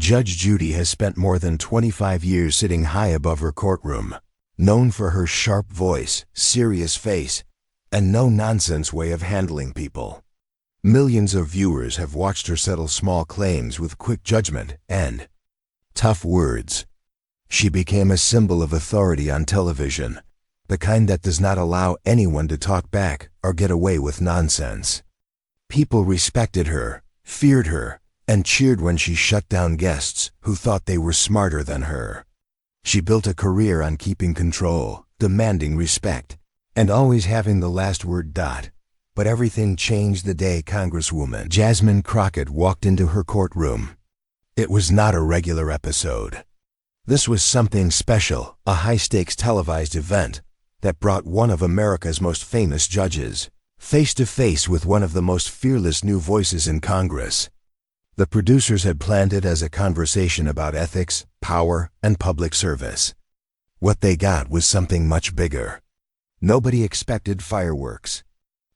Judge Judy has spent more than 25 years sitting high above her courtroom, known for her sharp voice, serious face, and no-nonsense way of handling people. Millions of viewers have watched her settle small claims with quick judgment and tough words. She became a symbol of authority on television, the kind that does not allow anyone to talk back or get away with nonsense. People respected her, feared her, and cheered when she shut down guests who thought they were smarter than her. She built a career on keeping control, demanding respect, and always having the last word. But everything changed the day Congresswoman Jasmine Crockett walked into her courtroom. It was not a regular episode. This was something special, a high-stakes televised event that brought one of America's most famous judges face-to-face with one of the most fearless new voices in Congress. The producers had planned it as a conversation about ethics, power, and public service. What they got was something much bigger. Nobody expected fireworks.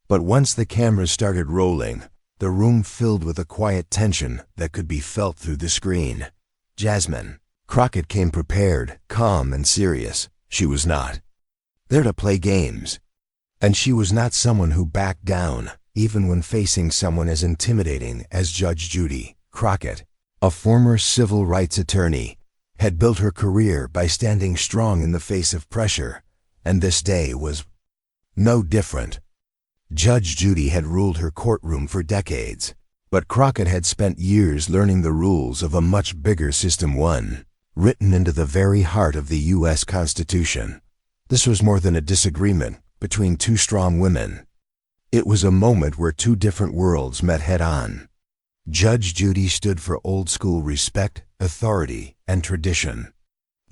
But once the cameras started rolling, the room filled with a quiet tension that could be felt through the screen. Jasmine Crockett came prepared, calm and serious. She was not there to play games. And she was not someone who backed down, even when facing someone as intimidating as Judge Judy Crockett, a former civil rights attorney, had built her career by standing strong in the face of pressure, and this day was no different. Judge Judy had ruled her courtroom for decades, but Crockett had spent years learning the rules of a much bigger system, one written into the very heart of the U.S. Constitution. This was more than a disagreement between two strong women. It was a moment where two different worlds met head-on. Judge Judy stood for old-school respect, authority, and tradition.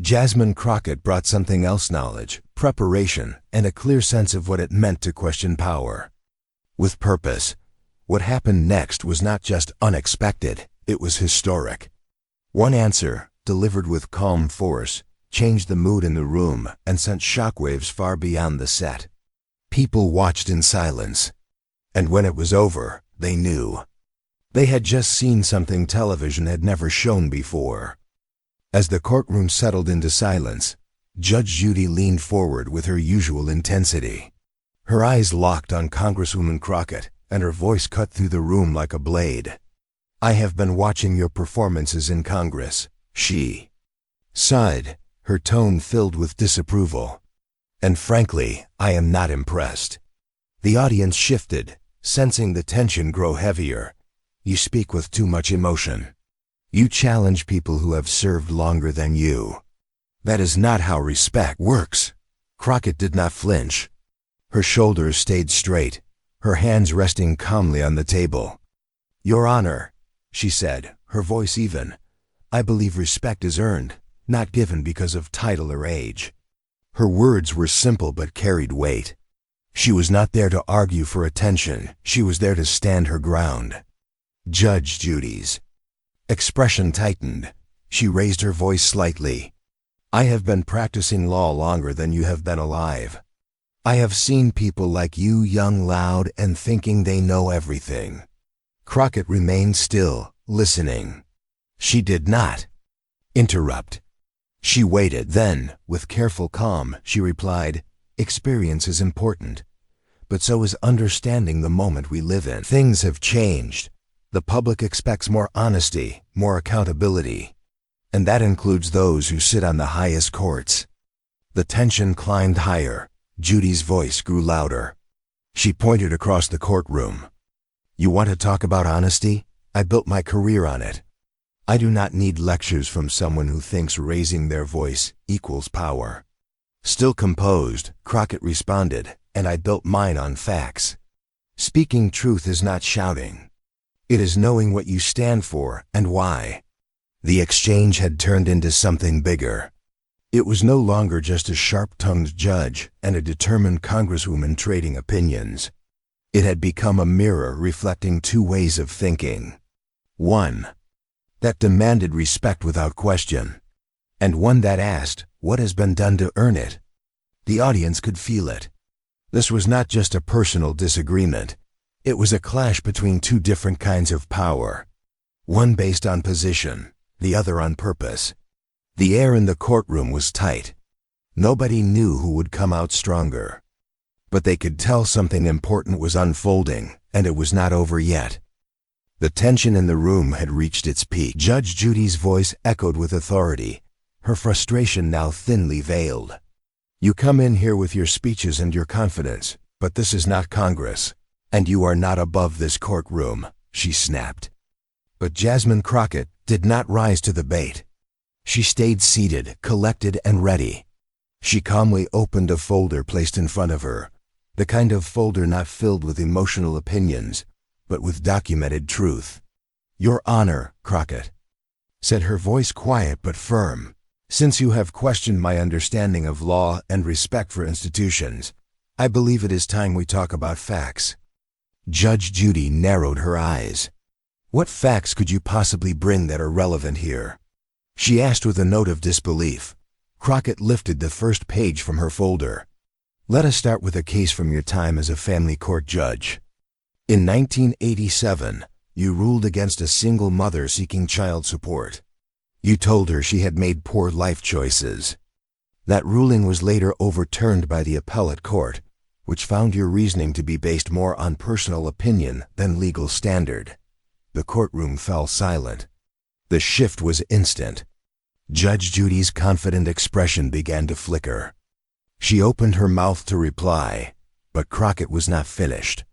Jasmine Crockett brought something else: knowledge, preparation, and a clear sense of what it meant to question power. With purpose, what happened next was not just unexpected, it was historic. One answer, delivered with calm force, changed the mood in the room and sent shockwaves far beyond the set. People watched in silence, and when it was over, they knew. They had just seen something television had never shown before. As the courtroom settled into silence, Judge Judy leaned forward with her usual intensity. Her eyes locked on Congresswoman Crockett, and her voice cut through the room like a blade. "I have been watching your performances in Congress," she sighed, her tone filled with disapproval. "And frankly, I am not impressed." The audience shifted, sensing the tension grow heavier. "You speak with too much emotion. You challenge people who have served longer than you. That is not how respect works." Crockett did not flinch. Her shoulders stayed straight, her hands resting calmly on the table. "Your Honor," she said, her voice even, "I believe respect is earned, not given because of title or age." Her words were simple but carried weight. She was not there to argue for attention, she was there to stand her ground. Judge Judy's expression tightened. She raised her voice slightly. "I have been practicing law longer than you have been alive. I have seen people like you young, loud, and thinking they know everything." Crockett remained still, listening. She did not interrupt. She waited. Then, with careful calm, she replied, "Experience is important, but so is understanding the moment we live in. Things have changed. The public expects more honesty, more accountability, and that includes those who sit on the highest courts." The tension climbed higher. Judy's voice grew louder. She pointed across the courtroom. "You want to talk about honesty? I built my career on it. I do not need lectures from someone who thinks raising their voice equals power." Still composed, Crockett responded, "And I built mine on facts. Speaking truth is not shouting. It is knowing what you stand for and why." The exchange had turned into something bigger. It was no longer just a sharp-tongued judge and a determined congresswoman trading opinions. It had become a mirror reflecting two ways of thinking. One that demanded respect without question, and one that asked, what has been done to earn it? The audience could feel it. This was not just a personal disagreement. It was a clash between two different kinds of power. One based on position, the other on purpose. The air in the courtroom was tight. Nobody knew who would come out stronger. But they could tell something important was unfolding, and it was not over yet. The tension in the room had reached its peak. Judge Judy's voice echoed with authority, her frustration now thinly veiled. "You come in here with your speeches and your confidence, but this is not Congress, and you are not above this courtroom," she snapped. But Jasmine Crockett did not rise to the bait. She stayed seated, collected, and ready. She calmly opened a folder placed in front of her, the kind of folder not filled with emotional opinions, but with documented truth. "Your Honor, Crockett," said her voice quiet but firm, "since you have questioned my understanding of law and respect for institutions, I believe it is time we talk about facts." Judge Judy narrowed her eyes. "What facts could you possibly bring that are relevant here?" she asked with a note of disbelief. Crockett lifted the first page from her folder. "Let us start with a case from your time as a family court judge. In 1987, you ruled against a single mother seeking child support. You told her she had made poor life choices. That ruling was later overturned by the appellate court, which found your reasoning to be based more on personal opinion than legal standard." The courtroom fell silent. The shift was instant. Judge Judy's confident expression began to flicker. She opened her mouth to reply, but Crockett was not finished.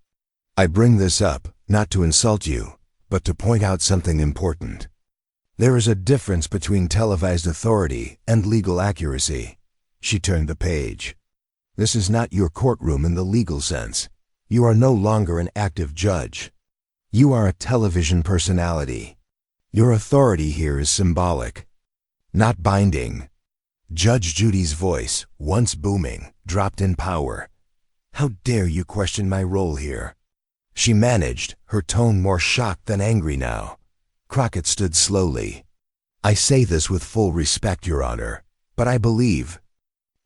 "I bring this up, not to insult you, but to point out something important. There is a difference between televised authority and legal accuracy." She turned the page. "This is not your courtroom in the legal sense. You are no longer an active judge. You are a television personality. Your authority here is symbolic, not binding." Judge Judy's voice, once booming, dropped in power. "How dare you question my role here?" she managed, her tone more shocked than angry now. Crockett stood slowly. "I say this with full respect, Your Honor, but I believe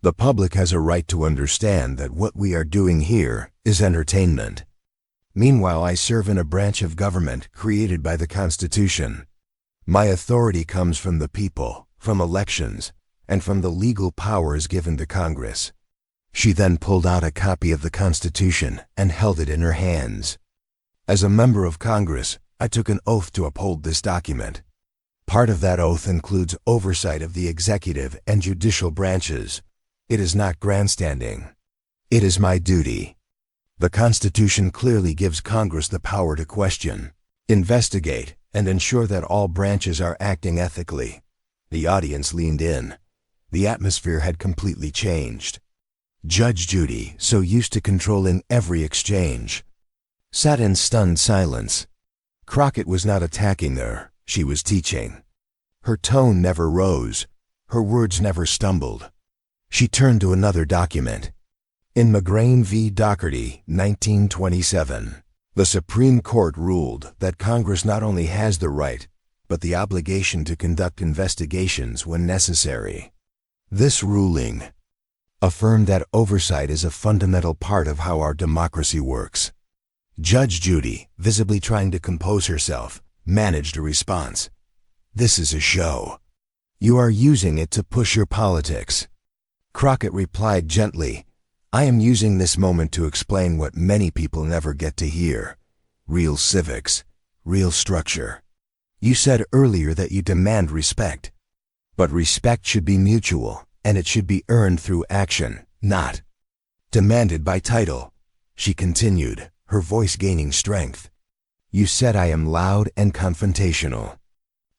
the public has a right to understand that what we are doing here is entertainment. Meanwhile, I serve in a branch of government created by the Constitution. My authority comes from the people, from elections, and from the legal powers given to Congress." She then pulled out a copy of the Constitution and held it in her hands. "As a member of Congress, I took an oath to uphold this document. Part of that oath includes oversight of the executive and judicial branches. It is not grandstanding. It is my duty. The Constitution clearly gives Congress the power to question, investigate, and ensure that all branches are acting ethically." The audience leaned in. The atmosphere had completely changed. Judge Judy, so used to controlling every exchange, sat in stunned silence. Crockett was not attacking her, she was teaching. Her tone never rose, her words never stumbled. She turned to another document. In McGrain v. Doherty, 1927, the Supreme Court ruled that Congress not only has the right, but the obligation to conduct investigations when necessary. This ruling affirmed that oversight is a fundamental part of how our democracy works. Judge Judy, visibly trying to compose herself, managed a response. "This is a show. You are using it to push your politics." Crockett replied gently, "I am using this moment to explain what many people never get to hear. Real civics, real structure. You said earlier that you demand respect. But respect should be mutual, and it should be earned through action, not demanded by title." She continued, her voice gaining strength. "You said I am loud and confrontational.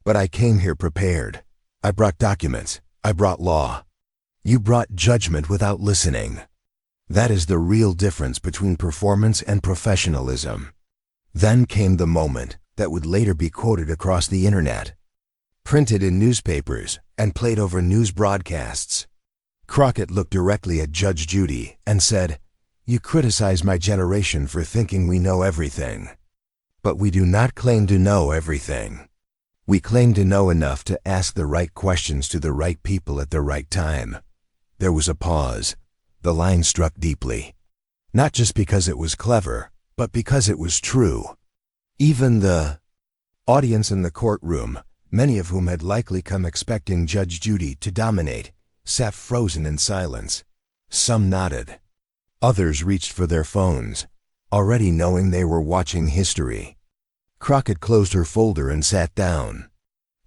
But I came here prepared. I brought documents. I brought law. You brought judgment without listening. That is the real difference between performance and professionalism." Then came the moment that would later be quoted across the internet, printed in newspapers, and played over news broadcasts. Crockett looked directly at Judge Judy and said, "You criticize my generation for thinking we know everything. But we do not claim to know everything. We claim to know enough to ask the right questions to the right people at the right time." There was a pause. The line struck deeply. Not just because it was clever, but because it was true. Even the audience in the courtroom, many of whom had likely come expecting Judge Judy to dominate, sat frozen in silence. Some nodded. Others reached for their phones, already knowing they were watching history. Crockett closed her folder and sat down.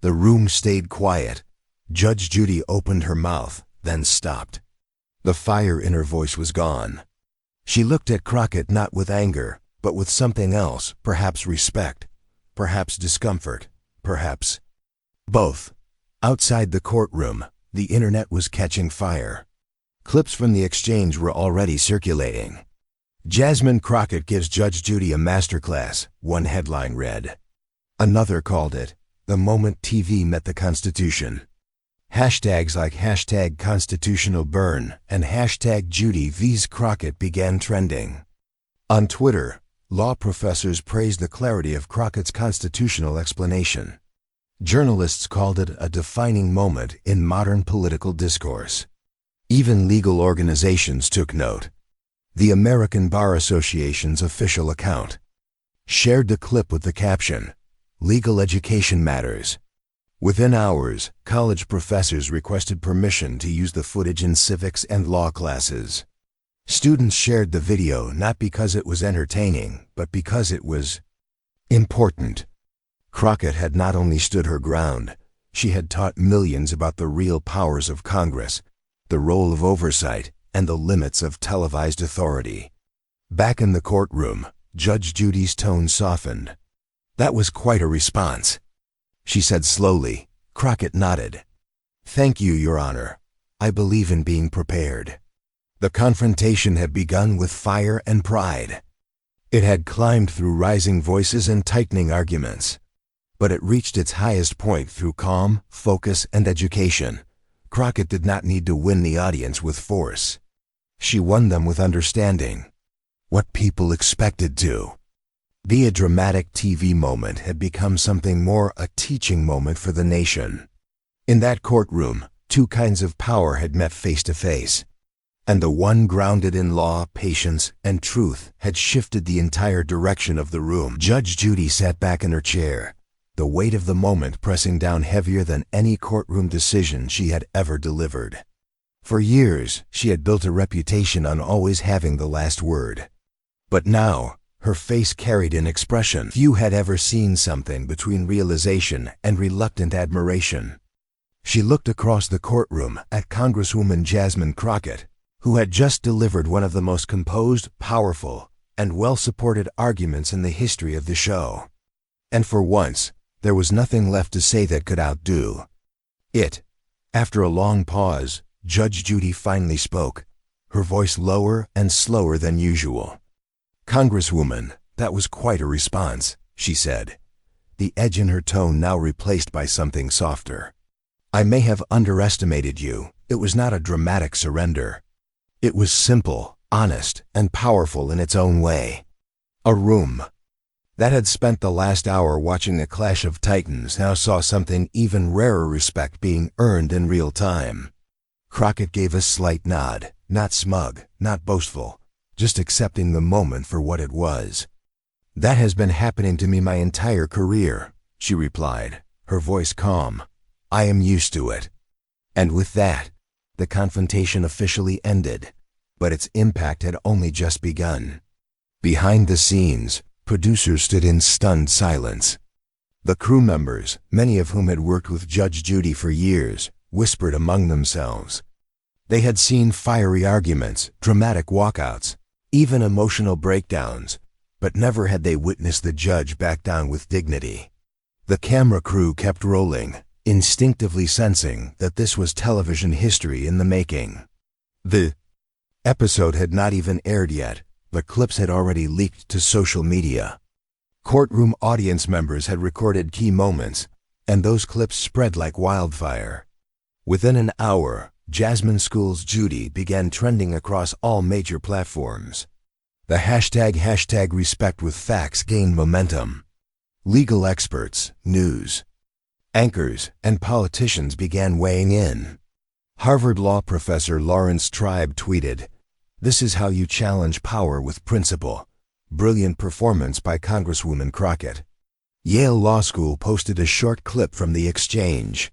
The room stayed quiet. Judge Judy opened her mouth, then stopped. The fire in her voice was gone. She looked at Crockett not with anger, but with something else, perhaps respect, perhaps discomfort, perhaps both. Outside the courtroom, the internet was catching fire. Clips from the exchange were already circulating. Jasmine Crockett gives Judge Judy a masterclass, one headline read. Another called it, "The Moment TV Met the Constitution." Hashtags like hashtag Constitutional Burn and hashtag Judy vs. Crockett began trending. On Twitter, law professors praised the clarity of Crockett's constitutional explanation. Journalists called it a defining moment in modern political discourse. Even legal organizations took note. The American Bar Association's official account shared the clip with the caption, "Legal Education Matters." Within hours, college professors requested permission to use the footage in civics and law classes. Students shared the video not because it was entertaining, but because it was important. Crockett had not only stood her ground, she had taught millions about the real powers of Congress, the role of oversight, and the limits of televised authority. Back in the courtroom, Judge Judy's tone softened. "That was quite a response," she said slowly. Crockett nodded. "Thank you, Your Honor. I believe in being prepared." The confrontation had begun with fire and pride. It had climbed through rising voices and tightening arguments. But it reached its highest point through calm, focus, and education. Crockett did not need to win the audience with force. She won them with understanding. What people expected to be a dramatic TV moment had become something more, a teaching moment for the nation. In that courtroom, two kinds of power had met face to face. And the one grounded in law, patience, and truth had shifted the entire direction of the room. Judge Judy sat back in her chair, the weight of the moment pressing down heavier than any courtroom decision she had ever delivered. For years, she had built a reputation on always having the last word. But now, her face carried an expression few had ever seen, something between realization and reluctant admiration. She looked across the courtroom at Congresswoman Jasmine Crockett, who had just delivered one of the most composed, powerful, and well-supported arguments in the history of the show. And for once, there was nothing left to say that could outdo it. After a long pause, Judge Judy finally spoke, her voice lower and slower than usual. "Congresswoman, that was quite a response," she said, the edge in her tone now replaced by something softer. "I may have underestimated you. It was not a dramatic surrender. It was simple, honest, and powerful in its own way." A room that had spent the last hour watching a clash of titans now saw something even rarer: respect being earned in real time. Crockett gave a slight nod, not smug, not boastful, just accepting the moment for what it was. "That has been happening to me my entire career," she replied, her voice calm. "I am used to it." And with that, the confrontation officially ended, but its impact had only just begun. Behind the scenes, producers stood in stunned silence. The crew members, many of whom had worked with Judge Judy for years, whispered among themselves. They had seen fiery arguments, dramatic walkouts, even emotional breakdowns, but never had they witnessed the judge back down with dignity. The camera crew kept rolling, instinctively sensing that this was television history in the making. The episode had not even aired yet, but clips had already leaked to social media. Courtroom audience members had recorded key moments, and those clips spread like wildfire. Within an hour, Jasmine School's Judy began trending across all major platforms. The hashtag respect with facts gained momentum. Legal experts, news anchors, and politicians began weighing in. Harvard law professor Lawrence Tribe tweeted, "This is how you challenge power with principle. Brilliant performance by Congresswoman Crockett." Yale Law School posted a short clip from the exchange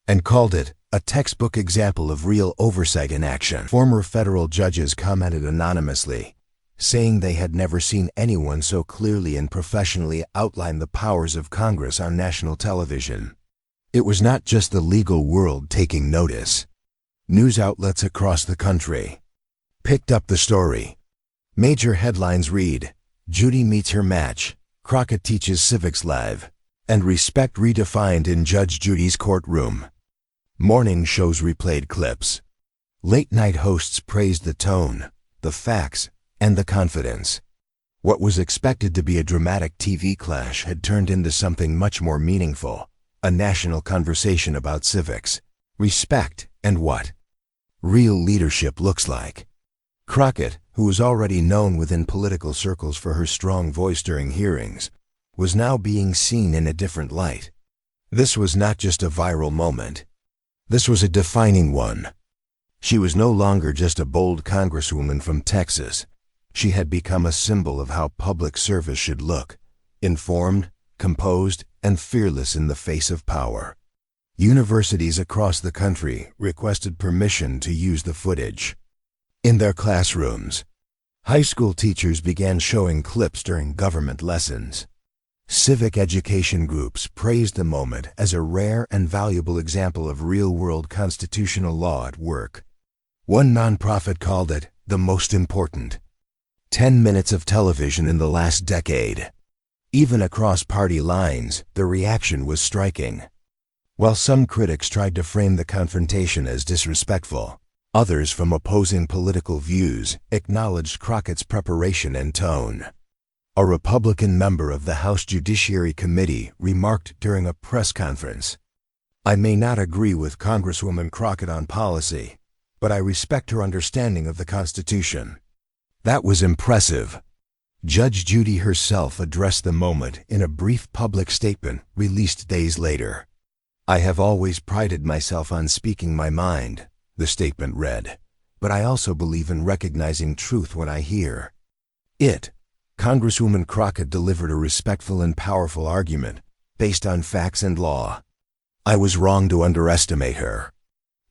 and called it a textbook example of real oversight in action. Former federal judges commented anonymously, saying they had never seen anyone so clearly and professionally outline the powers of Congress on national television. It was not just the legal world taking notice. News outlets across the country picked up the story. Major headlines read, "Judy meets her match, Crockett teaches civics live," and "Respect redefined in Judge Judy's courtroom." Morning shows replayed clips. Late-night hosts praised the tone, the facts, and the confidence. What was expected to be a dramatic TV clash had turned into something much more meaningful, a national conversation about civics, respect, and what real leadership looks like. Crockett, who was already known within political circles for her strong voice during hearings, was now being seen in a different light. This was not just a viral moment. This was a defining one. She was no longer just a bold Congresswoman from Texas. She had become a symbol of how public service should look: informed, composed, and fearless in the face of power. Universities across the country requested permission to use the footage. In their classrooms, high school teachers began showing clips during government lessons. Civic education groups praised the moment as a rare and valuable example of real-world constitutional law at work. One nonprofit called it the most important 10 minutes of television in the last decade. Even across party lines, the reaction was striking. While some critics tried to frame the confrontation as disrespectful, others from opposing political views acknowledged Crockett's preparation and tone. A Republican member of the House Judiciary Committee remarked during a press conference, "I may not agree with Congresswoman Crockett on policy, but I respect her understanding of the Constitution." That was impressive. Judge Judy herself addressed the moment in a brief public statement released days later. "I have always prided myself on speaking my mind," the statement read, "but I also believe in recognizing truth when I hear it." Congresswoman Crockett delivered a respectful and powerful argument based on facts and law. I was wrong to underestimate her.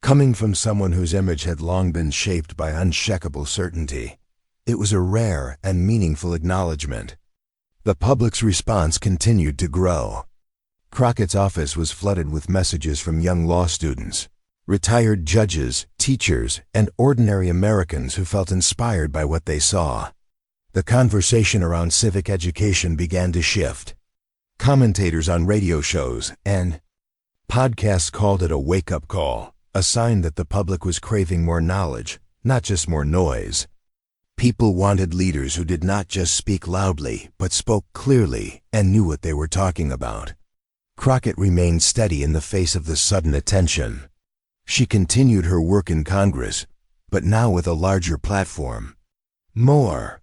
Coming from someone whose image had long been shaped by unshakable certainty, it was a rare and meaningful acknowledgement. The public's response continued to grow. Crockett's office was flooded with messages from young law students, retired judges, teachers, and ordinary Americans who felt inspired by what they saw. The conversation around civic education began to shift. Commentators on radio shows and podcasts called it a wake-up call, a sign that the public was craving more knowledge, not just more noise. People wanted leaders who did not just speak loudly, but spoke clearly and knew what they were talking about. Crockett remained steady in the face of the sudden attention. She continued her work in Congress, but now with a larger platform. More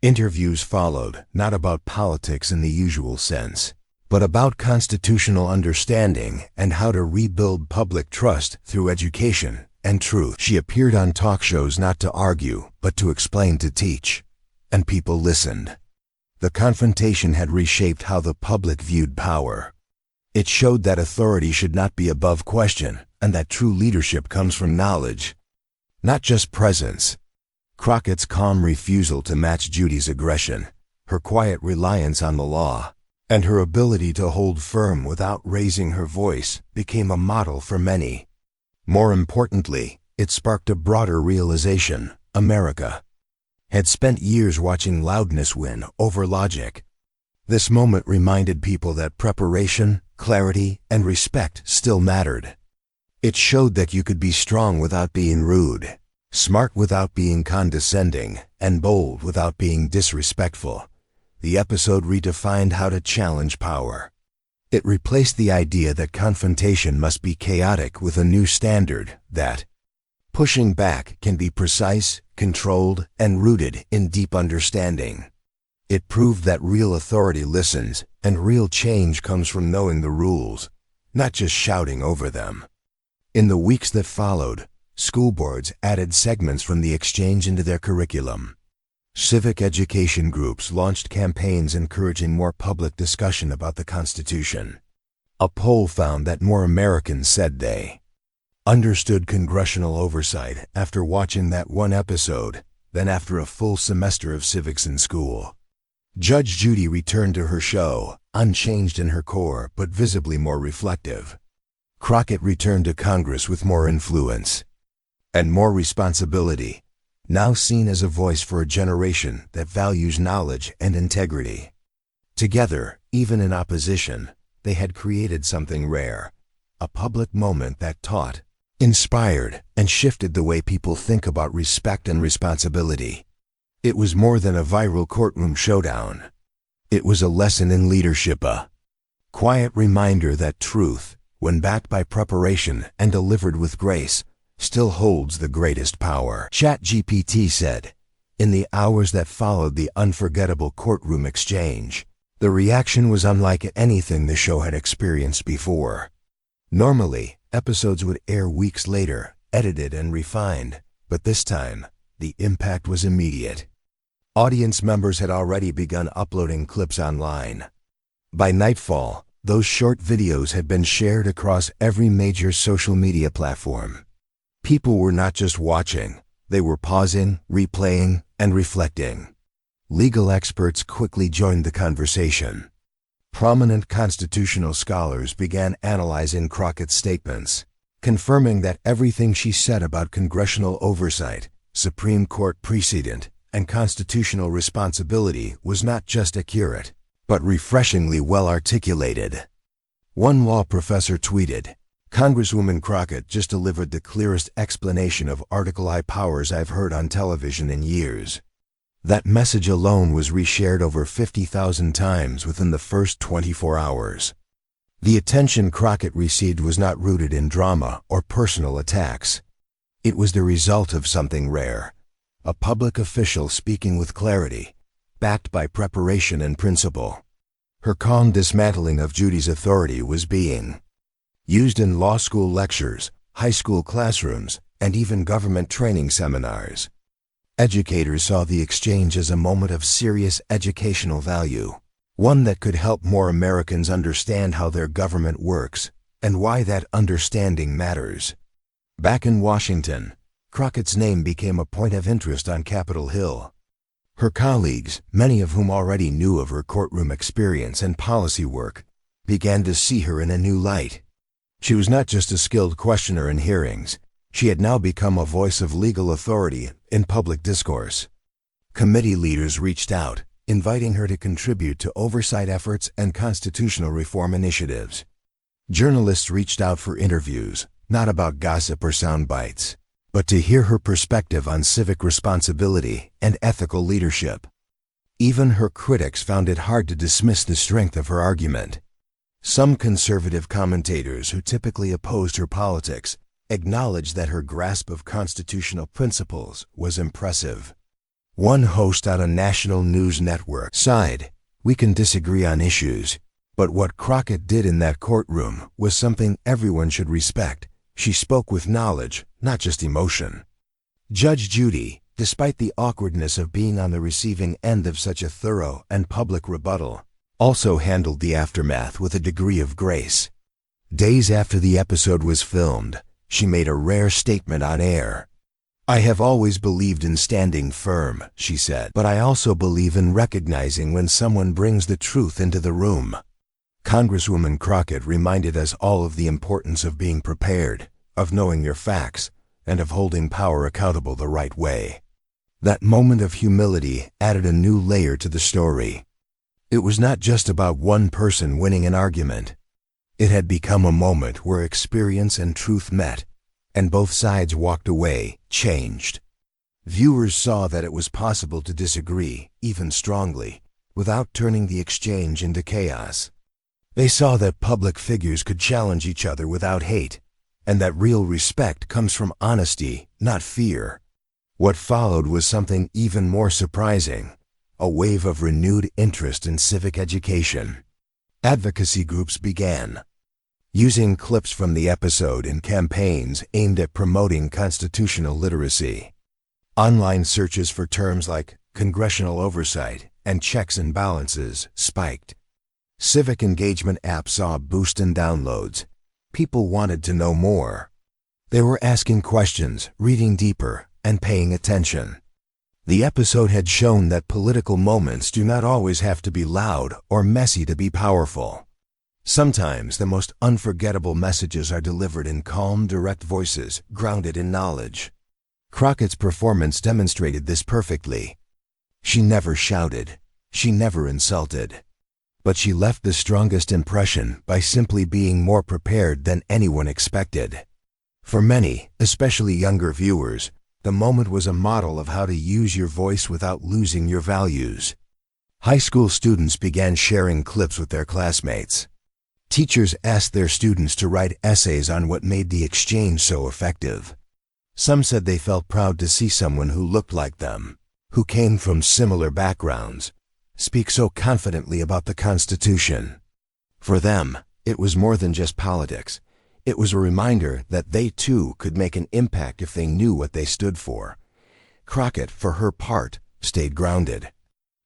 interviews followed, not about politics in the usual sense, but about constitutional understanding and how to rebuild public trust through education and truth. She appeared on talk shows not to argue, but to explain, to teach, and people listened. The confrontation had reshaped how the public viewed power. It showed that authority should not be above question, and that true leadership comes from knowledge, not just presence. Crockett's calm refusal to match Judy's aggression, her quiet reliance on the law, and her ability to hold firm without raising her voice became a model for many. More importantly, it sparked a broader realization: America had spent years watching loudness win over logic. This moment reminded people that preparation, clarity, and respect still mattered. It showed that you could be strong without being rude, smart without being condescending, and bold without being disrespectful. The episode redefined how to challenge power. It replaced the idea that confrontation must be chaotic with a new standard, that pushing back can be precise, controlled, and rooted in deep understanding. It proved that real authority listens, and real change comes from knowing the rules, not just shouting over them. In the weeks that followed, school boards added segments from the exchange into their curriculum. Civic education groups launched campaigns encouraging more public discussion about the Constitution. A poll found that more Americans said they understood congressional oversight after watching that one episode than after a full semester of civics in school. Judge Judy returned to her show, unchanged in her core but visibly more reflective. Crockett returned to Congress with more influence and more responsibility, now seen as a voice for a generation that values knowledge and integrity. Together, even in opposition, they had created something rare, a public moment that taught, inspired, and shifted the way people think about respect and responsibility. It was more than a viral courtroom showdown. It was a lesson in leadership, a quiet reminder that truth, when backed by preparation and delivered with grace, still holds the greatest power. ChatGPT said, in the hours that followed the unforgettable courtroom exchange, the reaction was unlike anything the show had experienced before. Normally, episodes would air weeks later, edited and refined, but this time, the impact was immediate. Audience members had already begun uploading clips online. By nightfall, those short videos had been shared across every major social media platform. People were not just watching, they were pausing, replaying, and reflecting. Legal experts quickly joined the conversation. Prominent constitutional scholars began analyzing Crockett's statements, confirming that everything she said about congressional oversight, Supreme Court precedent, and constitutional responsibility was not just accurate, but refreshingly well articulated. One law professor tweeted, "Congresswoman Crockett just delivered the clearest explanation of Article I powers I've heard on television in years." That message alone was reshared over 50,000 times within the first 24 hours. The attention Crockett received was not rooted in drama or personal attacks. It was the result of something rare, a public official speaking with clarity, backed by preparation and principle. Her calm dismantling of Judy's authority was being used in law school lectures, high school classrooms, and even government training seminars. Educators saw the exchange as a moment of serious educational value, one that could help more Americans understand how their government works and why that understanding matters. Back in Washington, Crockett's name became a point of interest on Capitol Hill. Her colleagues, many of whom already knew of her courtroom experience and policy work, began to see her in a new light. She was not just a skilled questioner in hearings. She had now become a voice of legal authority in public discourse. Committee leaders reached out, inviting her to contribute to oversight efforts and constitutional reform initiatives. Journalists reached out for interviews, not about gossip or sound bites, but to hear her perspective on civic responsibility and ethical leadership. Even her critics found it hard to dismiss the strength of her argument. Some conservative commentators who typically opposed her politics acknowledged that her grasp of constitutional principles was impressive. One host on a national news network sighed, "We can disagree on issues, but what Crockett did in that courtroom was something everyone should respect. She spoke with knowledge, not just emotion." Judge Judy, despite the awkwardness of being on the receiving end of such a thorough and public rebuttal, also handled the aftermath with a degree of grace. Days after the episode was filmed, she made a rare statement on air. "I have always believed in standing firm," she said, "but I also believe in recognizing when someone brings the truth into the room." Congresswoman Crockett reminded us all of the importance of being prepared, of knowing your facts, and of holding power accountable the right way. That moment of humility added a new layer to the story. It was not just about one person winning an argument. It had become a moment where experience and truth met, and both sides walked away, changed. Viewers saw that it was possible to disagree, even strongly, without turning the exchange into chaos. They saw that public figures could challenge each other without hate, and that real respect comes from honesty, not fear. What followed was something even more surprising, a wave of renewed interest in civic education. Advocacy groups began using clips from the episode in campaigns aimed at promoting constitutional literacy. Online searches for terms like congressional oversight, and checks and balances spiked. Civic engagement apps saw a boost in downloads. People wanted to know more. They were asking questions, reading deeper, and paying attention. The episode had shown that political moments do not always have to be loud or messy to be powerful. Sometimes the most unforgettable messages are delivered in calm, direct voices, grounded in knowledge. Crockett's performance demonstrated this perfectly. She never shouted. She never insulted. But she left the strongest impression by simply being more prepared than anyone expected. For many, especially younger viewers, the moment was a model of how to use your voice without losing your values. High school students began sharing clips with their classmates. Teachers asked their students to write essays on what made the exchange so effective. Some said they felt proud to see someone who looked like them, who came from similar backgrounds, speak so confidently about the Constitution. For them, it was more than just politics. It was a reminder that they too could make an impact if they knew what they stood for. Crockett, for her part, stayed grounded.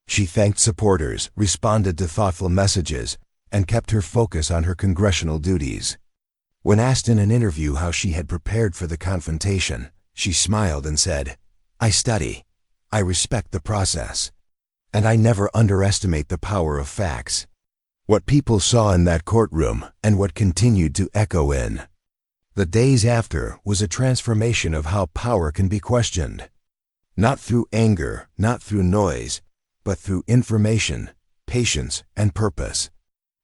She thanked supporters, responded to thoughtful messages, and kept her focus on her congressional duties. When asked in an interview how she had prepared for the confrontation, she smiled and said, "I study. I respect the process. And I never underestimate the power of facts." What people saw in that courtroom, and what continued to echo in the days after, was a transformation of how power can be questioned. Not through anger, not through noise, but through information, patience, and purpose.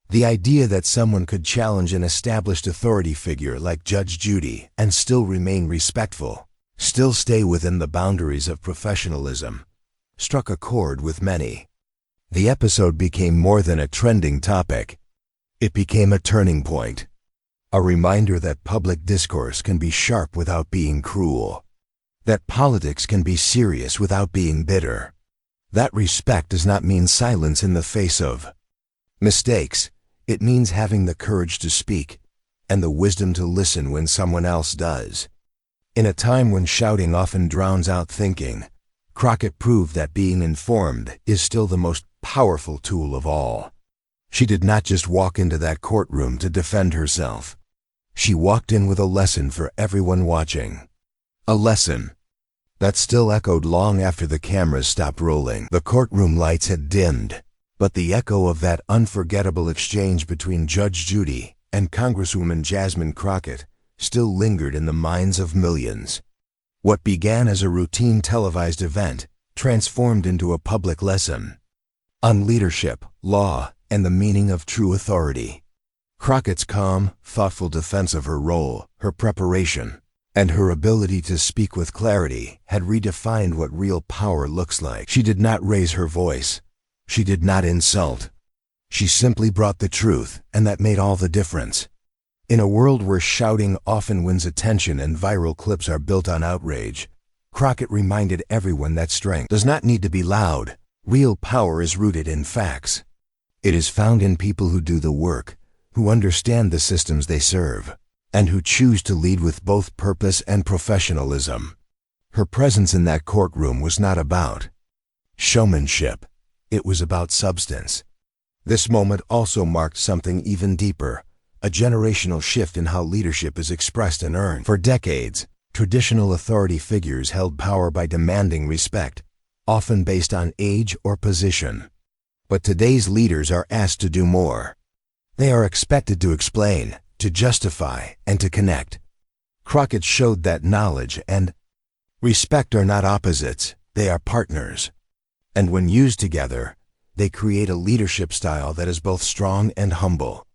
The idea that someone could challenge an established authority figure like Judge Judy and still remain respectful, still stay within the boundaries of professionalism, struck a chord with many. The episode became more than a trending topic. It became a turning point. A reminder that public discourse can be sharp without being cruel. That politics can be serious without being bitter. That respect does not mean silence in the face of mistakes. It means having the courage to speak and the wisdom to listen when someone else does. In a time when shouting often drowns out thinking, Crockett proved that being informed is still the most powerful tool of all. She did not just walk into that courtroom to defend herself. She walked in with a lesson for everyone watching. A lesson that still echoed long after the cameras stopped rolling. The courtroom lights had dimmed, but the echo of that unforgettable exchange between Judge Judy and Congresswoman Jasmine Crockett still lingered in the minds of millions. What began as a routine televised event transformed into a public lesson on leadership, law, and the meaning of true authority. Crockett's calm, thoughtful defense of her role, her preparation, and her ability to speak with clarity had redefined what real power looks like. She did not raise her voice. She did not insult. She simply brought the truth, and that made all the difference. In a world where shouting often wins attention and viral clips are built on outrage, Crockett reminded everyone that strength does not need to be loud. Real power is rooted in facts. It is found in people who do the work, who understand the systems they serve, and who choose to lead with both purpose and professionalism. Her presence in that courtroom was not about showmanship. It was about substance. This moment also marked something even deeper, a generational shift in how leadership is expressed and earned. For decades, traditional authority figures held power by demanding respect, often based on age or position. But today's leaders are asked to do more. They are expected to explain, to justify, and to connect. Crockett showed that knowledge and respect are not opposites, they are partners. And when used together, they create a leadership style that is both strong and humble.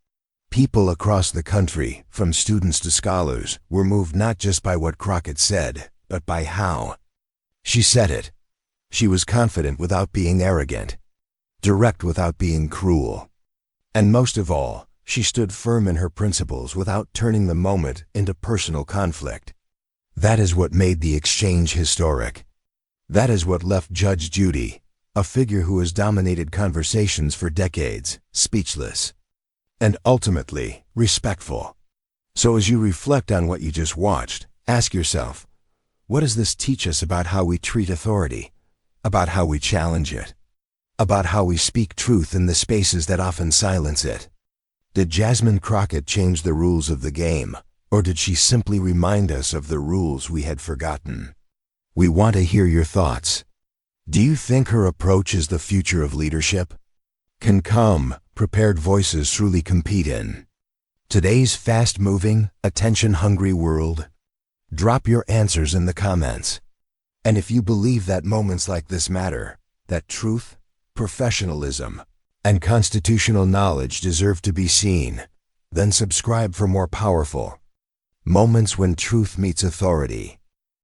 People across the country, from students to scholars, were moved not just by what Crockett said, but by how she said it. She was confident without being arrogant, direct without being cruel. And most of all, she stood firm in her principles without turning the moment into personal conflict. That is what made the exchange historic. That is what left Judge Judy, a figure who has dominated conversations for decades, speechless, and ultimately respectful. So as you reflect on what you just watched, ask yourself, what does this teach us about how we treat authority, about how we challenge it, about how we speak truth in the spaces that often silence it. Did Jasmine Crockett change the rules of the game, or did she simply remind us of the rules we had forgotten? We want to hear your thoughts. Do you think her approach is the future of leadership? Can calm, prepared voices truly compete in today's fast-moving, attention-hungry world? Drop your answers in the comments. And if you believe that moments like this matter, that truth, professionalism, and constitutional knowledge deserve to be seen, then subscribe for more powerful moments when truth meets authority.